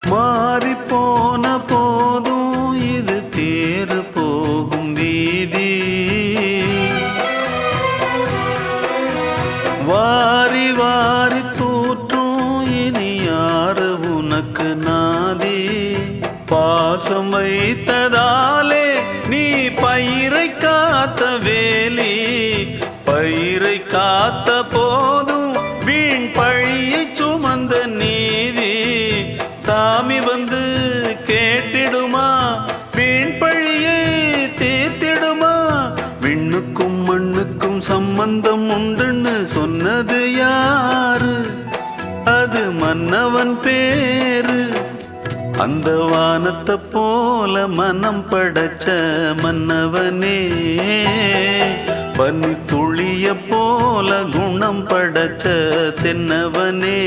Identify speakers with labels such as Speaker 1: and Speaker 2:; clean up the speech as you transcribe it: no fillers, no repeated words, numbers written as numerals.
Speaker 1: மாறி போன போதும் இது தேறு போகும் வீதி. வாரி வாரி தூற்றும் இனி யாரு உனக்கு நாதி. பாசம் வைத்ததாலே நீ பயிரை காத்த வேலி. பயிரை காத்த போதும் வீண் பழியை சுமந்த நீதி. சாமி வந்து கேட்டிடுமா, வீண் பழியை தீர்த்திடுமா. விண்ணுக்கும் மண்ணுக்கும் சம்பந்தம் உண்டுன்னு சொன்னது யாரு? அது மன்னவன் பேரு. அந்த வானத்தை போல மனம் படைச்ச மன்னவனே, பனி துளிய போல குணம் படைச்ச தென்னவனே.